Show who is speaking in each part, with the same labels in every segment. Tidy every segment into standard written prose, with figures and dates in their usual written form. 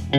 Speaker 1: Hi,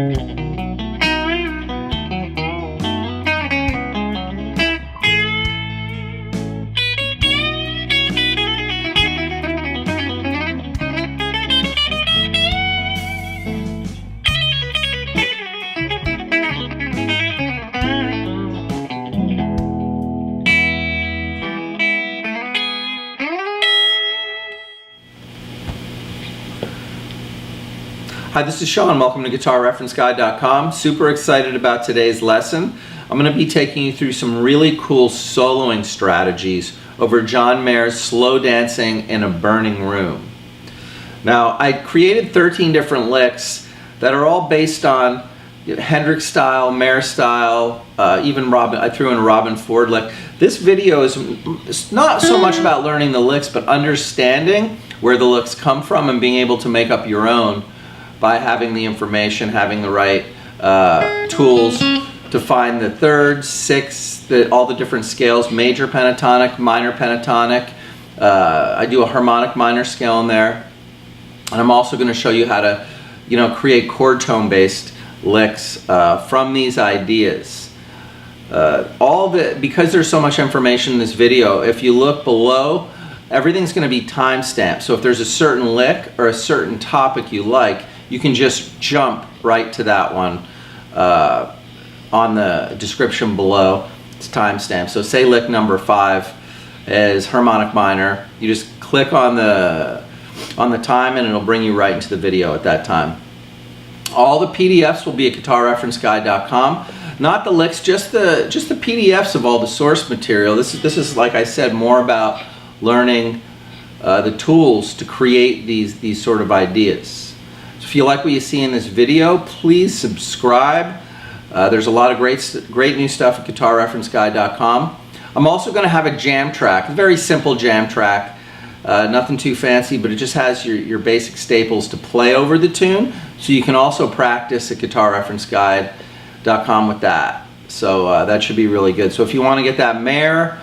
Speaker 1: this is Sean. Welcome to GuitarReferenceGuide.com. Super excited about today's lesson. I'm going to be taking you through some really cool soloing strategies over John Mayer's Slow Dancing in a Burning Room. Now, I created 13 different licks that are all based on Hendrix style, Mayer style, even I threw in a Robin Ford lick. This video is not so much about learning the licks, but understanding where the licks come from and being able to make up your own by having the information, having the right tools to find the thirds, sixths, all the different scales, major pentatonic, minor pentatonic. I do a harmonic minor scale in there. And I'm also going to show you how to, create chord tone based licks from these ideas. Because there's so much information in this video, if you look below, everything's going to be timestamped. So if there's a certain lick or a certain topic you like, you can just jump right to that one on the description below. It's timestamped. So say lick number 5 is harmonic minor. You just click on the time and it'll bring you right into the video at that time. All the PDFs will be at GuitarReferenceGuide.com. Not the licks, just the PDFs of all the source material. This is like I said, more about learning the tools to create these sort of ideas. If you like what you see in this video, please subscribe. There's a lot of great new stuff at GuitarReferenceGuide.com. I'm also going to have a jam track, a very simple jam track, nothing too fancy, but it just has your basic staples to play over the tune, so you can also practice at GuitarReferenceGuide.com with that. So that should be really good. So if you want to get that Mayer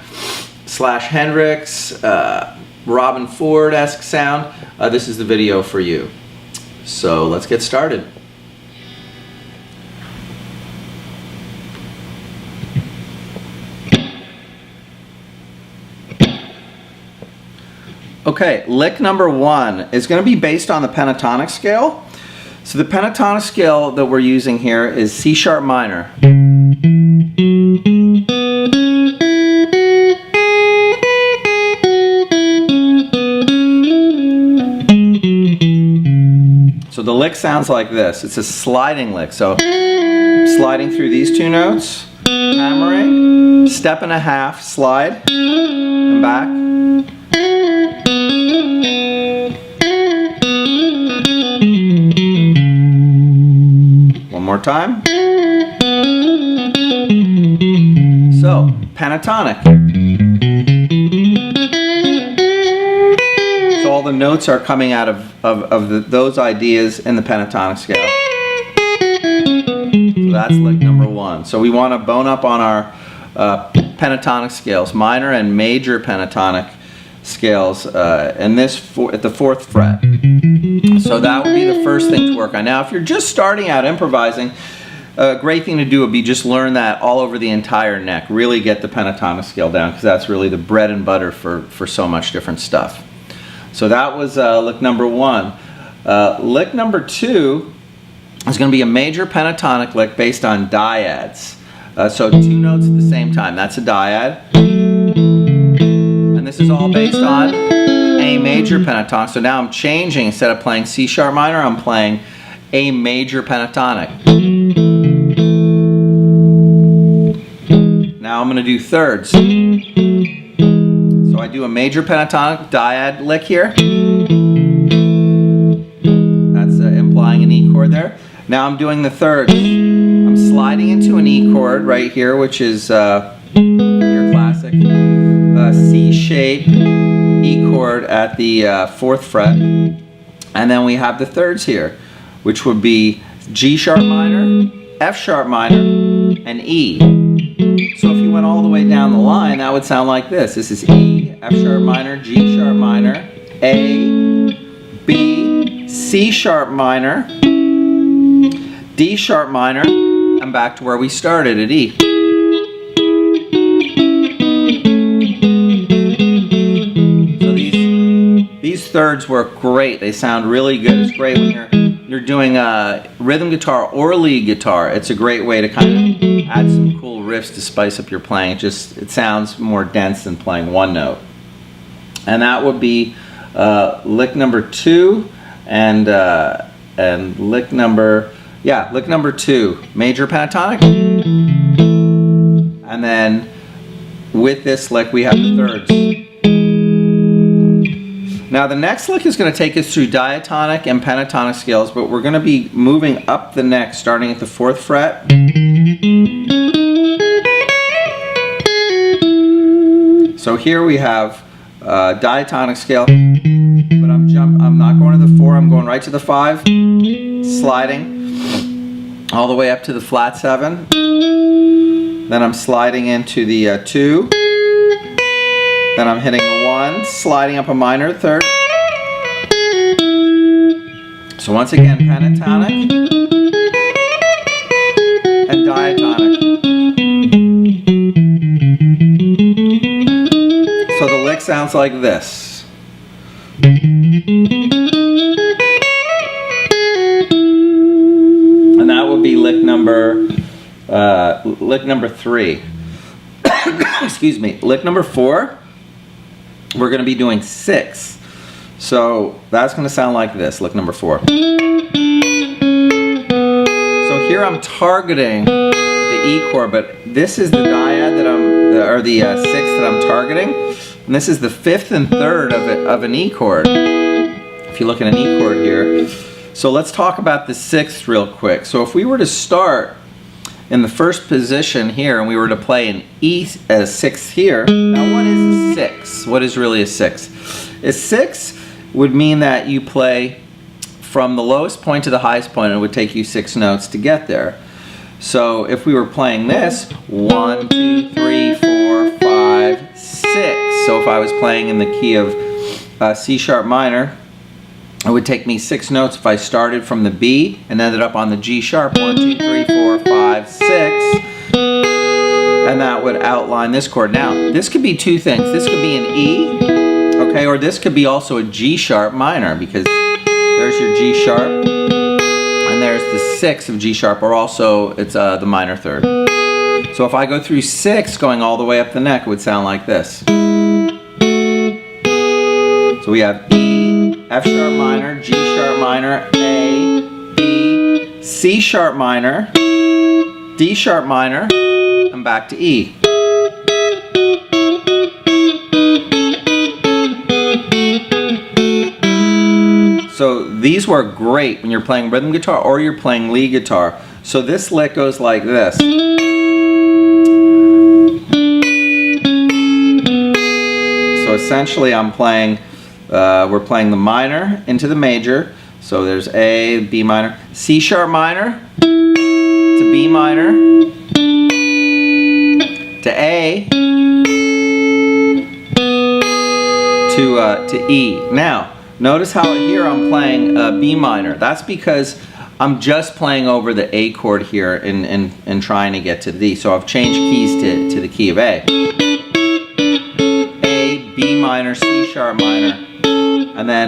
Speaker 1: / Hendrix, Robin Ford-esque sound, this is the video for you. So let's get started. Okay, lick number 1 is going to be based on the pentatonic scale. So the pentatonic scale that we're using here is C sharp minor. So the lick sounds like this. It's a sliding lick. So sliding through these two notes, hammering, step and a half, slide, and back. One more time. So, pentatonic. So all the notes are coming out of those ideas in the pentatonic scale. So that's lick number 1. So we want to bone up on our pentatonic scales, minor and major pentatonic scales, and this at the 4th fret. So that would be the first thing to work on. Now if you're just starting out improvising, a great thing to do would be just learn that all over the entire neck. Really get the pentatonic scale down, because that's really the bread and butter for so much different stuff. So that was lick number 1. Lick number 2 is going to be a major pentatonic lick based on dyads. So 2 notes at the same time. That's a dyad. And this is all based on A major pentatonic. So now I'm changing. Instead of playing C sharp minor, I'm playing A major pentatonic. Now I'm going to do thirds. So I do a major pentatonic dyad lick here. That's implying an E chord there. Now I'm doing the thirds. I'm sliding into an E chord right here, which is your classic C shape E chord at the 4th fret. And then we have the thirds here, which would be G sharp minor, F sharp minor, and E. So if you went all the way down the line, that would sound like this. This is E, F sharp minor, G sharp minor, A, B, C sharp minor, D sharp minor, and back to where we started at E. So these thirds work great. They sound really good. It's great when you're doing rhythm guitar or lead guitar. It's a great way to kind of add some cool riffs to spice up your playing. It sounds more dense than playing one note. And that would be lick number 2 and lick number 2, major pentatonic. And then with this lick we have the thirds. Now the next lick is going to take us through diatonic and pentatonic scales, but we're going to be moving up the neck starting at the 4th fret. So here we have diatonic scale, but I'm not going to the 4, I'm going right to the 5, sliding all the way up to the flat 7. Then I'm sliding into the 2. Then I'm hitting the 1, sliding up a minor third. So once again, pentatonic and diatonic. So the lick sounds like this. And that would be lick number 3. Excuse me. Lick number 4. We're going to be doing 6. So that's going to sound like this, lick number 4. So here I'm targeting the E chord, but this is the dyad that or the 6th that I'm targeting, and this is the 5th and 3rd of an E chord. If you look at an E chord here. So let's talk about the 6th real quick. So if we were to start in the first position here and we were to play an E as 6th here, now what is a 6? What is really a 6? A 6 would mean that you play from the lowest point to the highest point, and it would take you 6 notes to get there. So if we were playing this, 1, 2, 3, 4, 5, 6. So if I was playing in the key of C sharp minor, it would take me 6 notes if I started from the B and ended up on the G sharp. 1, 2, 3, 4, 5, 6. And that would outline this chord. Now, this could be 2 things. This could be an E, okay, or this could be also a G sharp minor, because there's your G sharp, and there's the 6 of G sharp, or also it's the minor third. So if I go through 6 going all the way up the neck, it would sound like this. So we have E, F sharp minor, G sharp minor, A, B, C sharp minor, D sharp minor, and back to E. So these work great when you're playing rhythm guitar or you're playing lead guitar. So this lick goes like this. So essentially we're playing the minor into the major. So there's A, B minor, C sharp minor to B minor to A to E. Now, notice how here I'm playing B minor. That's because I'm just playing over the A chord here and trying to get to D. So I've changed keys to the key of A. A, B minor, C sharp minor, and then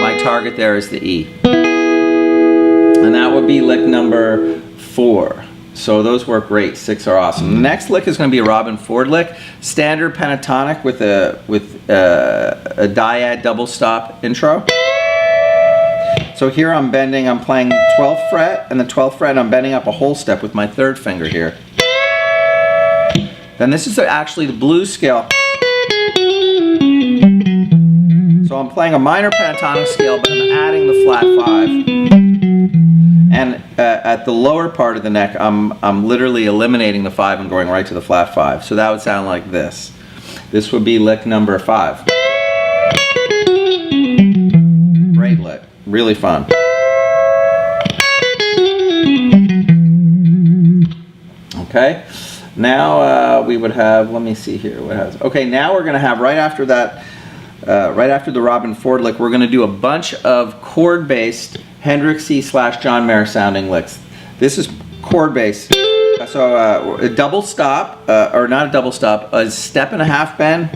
Speaker 1: my target there is the E. And that would be lick number 4. So those work great. 6 are awesome. The next lick is going to be a Robin Ford lick, standard pentatonic with a dyad double stop intro. So here I'm playing 12th fret, and the 12th fret I'm bending up a whole step with my 3rd finger here. Then this is actually the blues scale. So I'm playing a minor pentatonic scale, but I'm adding the flat 5. And at the lower part of the neck, I'm literally eliminating the 5 and going right to the flat 5. So that would sound like this. This would be lick number 5. Great lick. Really fun. Okay. Now we would have, let me see here. Okay, now we're going to have right after that, right after the Robin Ford lick, we're going to do a bunch of chord-based Hendrixy / John Mayer sounding licks. This is chord bass. So a double stop, or not a double stop, a step and a half bend.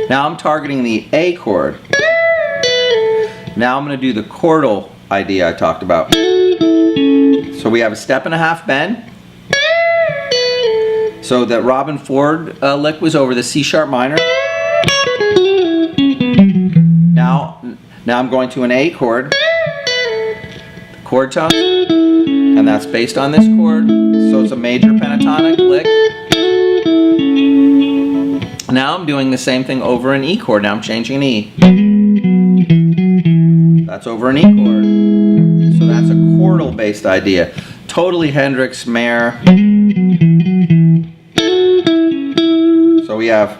Speaker 1: Now I'm targeting the A chord. Now I'm going to do the chordal idea I talked about. So we have a step and a half bend. So that Robin Ford lick was over the C sharp minor. Now I'm going to an A chord, chord tone, and that's based on this chord. So it's a major pentatonic lick. Now I'm doing the same thing over an E chord. Now I'm changing an E. That's over an E chord. So that's a chordal based idea. Totally Hendrix, Mayer. So we have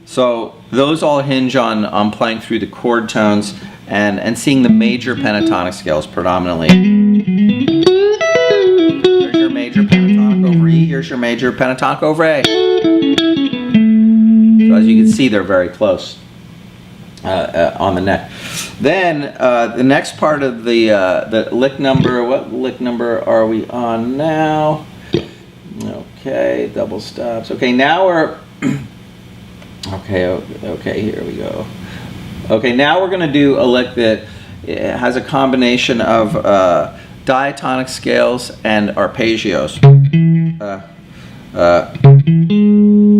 Speaker 1: so those all hinge on playing through the chord tones and seeing the major pentatonic scales predominantly. There's your major pentatonic over E, here's your major pentatonic over A. So as you can see, they're very close on the neck. Then the next part of the lick number, what lick number are we on now? Okay, double stops. Okay, now we're okay, here we go. Okay, now we're going to do a lick that has a combination of diatonic scales and arpeggios.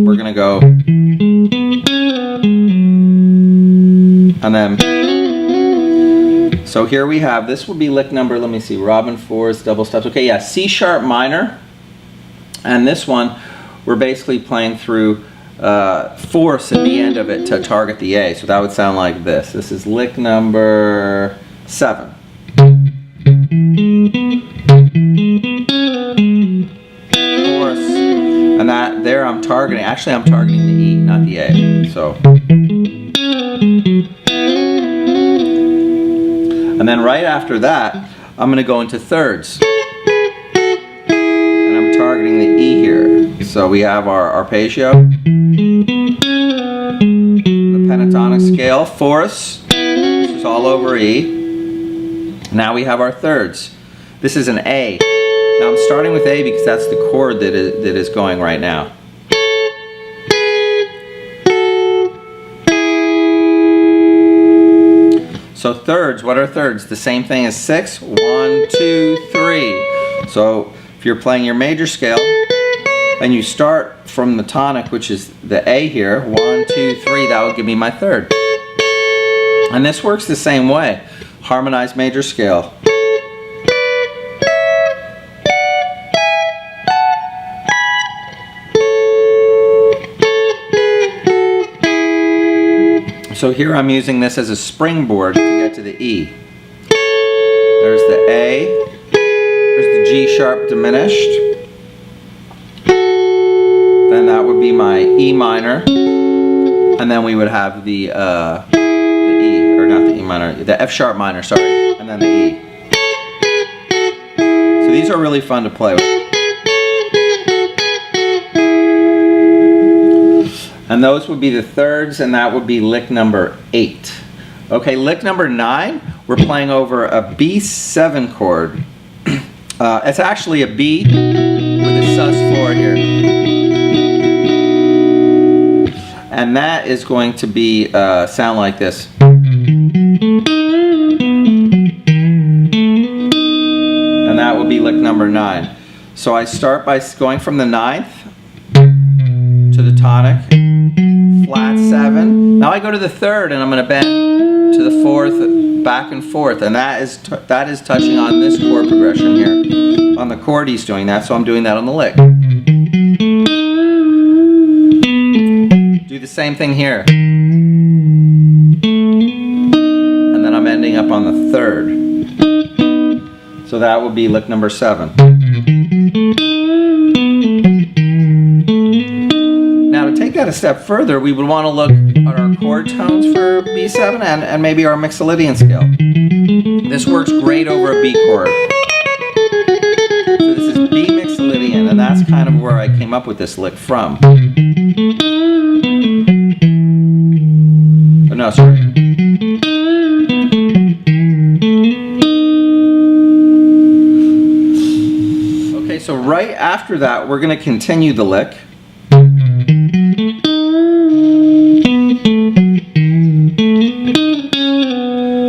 Speaker 1: We're going to go, and then, so here we have, this will be lick number, let me see, Robin Ford's double stops. Okay, yeah, C sharp minor, and this one, we're basically playing through fourths at the end of it to target the A. So that would sound like this. This is lick number 7. Fourths. And that there I'm targeting, actually I'm targeting the E, not the A. So. And then right after that, I'm going to go into thirds. And I'm targeting the E here. So we have our arpeggio, the pentatonic scale, fourths, this is all over E. Now we have our thirds. This is an A. Now I'm starting with A because that's the chord that is going right now. So thirds, what are thirds? The same thing as 6. 1, 2, 3. So if you're playing your major scale, and you start from the tonic, which is the A here, 1, 2, 3, that would give me my third. And this works the same way. Harmonized major scale. So here I'm using this as a springboard to get to the E. There's the A, there's the G sharp diminished. Then that would be my E minor, and then we would have the E, or not the E minor, the F sharp minor, sorry, and then the E. So these are really fun to play with. And those would be the thirds, and that would be lick number 8. Okay, lick number 9, we're playing over a B7 chord. It's actually a B with a sus4 here. And that is going to be sound like this. And that will be lick number 9. So I start by going from the 9th to the tonic, flat 7. Now I go to the 3rd and I'm going to bend to the 4th, back and forth, and that is touching on this chord progression here. On the chord he's doing that, so I'm doing that on the lick. Do the same thing here. And then I'm ending up on the 3rd. So that would be lick number 7. Now to take that a step further, we would want to look at our chord tones for B7 and maybe our Mixolydian scale. This works great over a B chord. So this is B Mixolydian, and that's kind of where I came up with this lick from. Oh, no, sorry. right after that, we're going to continue the lick.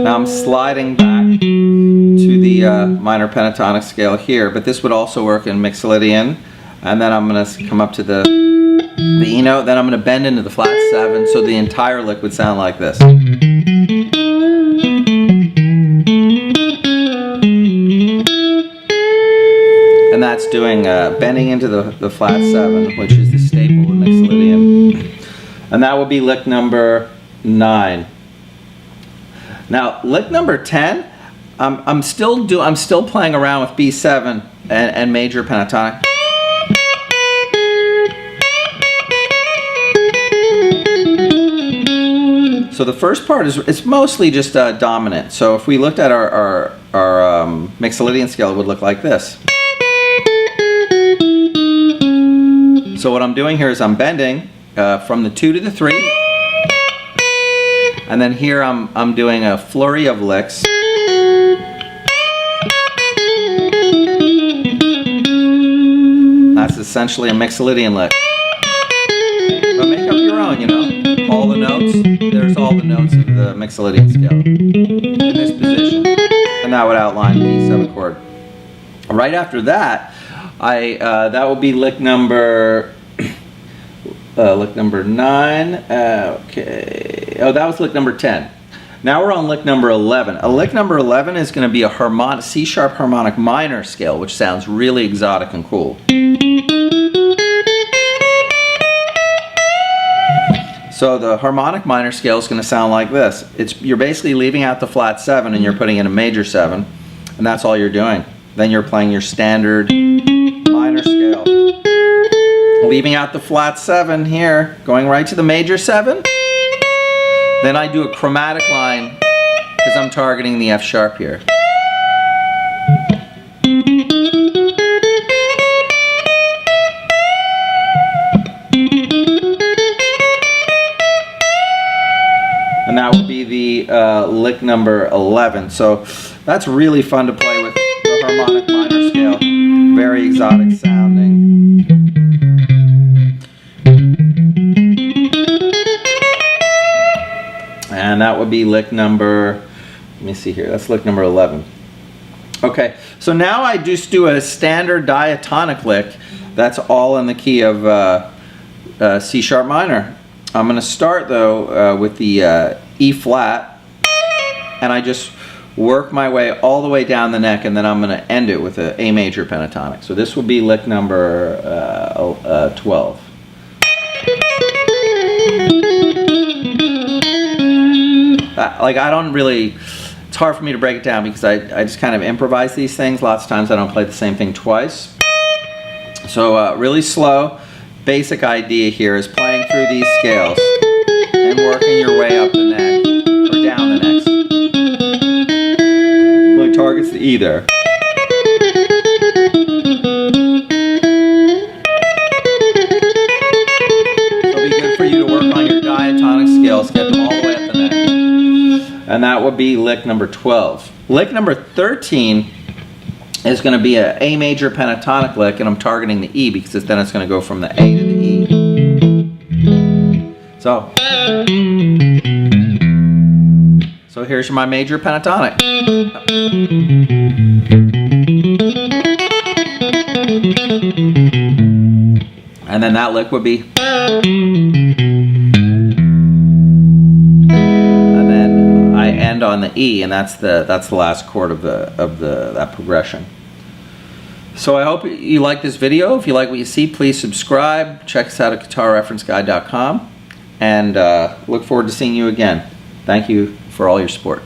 Speaker 1: Now I'm sliding back to the minor pentatonic scale here, but this would also work in Mixolydian. And then I'm going to come up to the E note, then I'm going to bend into the flat 7, so the entire lick would sound like this. And that's doing bending into the flat 7, which is the staple in Mixolydian. And that would be lick number 9. Now, lick number 10, I'm still playing around with B7 and major pentatonic. So the first part it's mostly just dominant. So if we looked at our Mixolydian scale, it would look like this. So what I'm doing here is I'm bending from the 2 to the 3, and then here I'm doing a flurry of licks. That's essentially a Mixolydian lick. But make up your own, you know. All the notes, there's all the notes of the Mixolydian scale in this position. And that would outline the E7 chord. Right after that, that will be lick number 9. Okay. Oh, that was lick number 10. Now we're on lick number 11. A lick number 11 is going to be a C sharp harmonic minor scale, which sounds really exotic and cool. So the harmonic minor scale is going to sound like this. You're basically leaving out the flat 7 and you're putting in a major 7, and that's all you're doing. Then you're playing your standard minor scale. Leaving out the flat 7 here, going right to the major 7. Then I do a chromatic line because I'm targeting the F sharp here. And that would be the lick number 11. So that's really fun to play with the harmonic minor scale. Very exotic sounding. And that would be lick number, let me see here, that's lick number 11. Okay, so now I just do a standard diatonic lick that's all in the key of C sharp minor. I'm going to start though with the E flat, and I just work my way all the way down the neck, and then I'm going to end it with an A major pentatonic. So this will be lick number 12. I don't really, it's hard for me to break it down because I just kind of improvise these things. Lots of times I don't play the same thing twice. So really slow. Basic idea here is playing through these scales and working your way up the neck or down the neck. Really targets the E there. It'll be good for you to work on your diatonic scales, get them all the way up the neck. And that would be lick number 12. Lick number 13 is going to be an A major pentatonic lick, and I'm targeting the E because then it's going to go from the A to the E. So here's my major pentatonic. And then that lick would be. And then I end on the E, and that's the last chord of that progression. So I hope you like this video. If you like what you see, please subscribe. Check us out at guitarreferenceguide.com, and look forward to seeing you again. Thank you for all your support.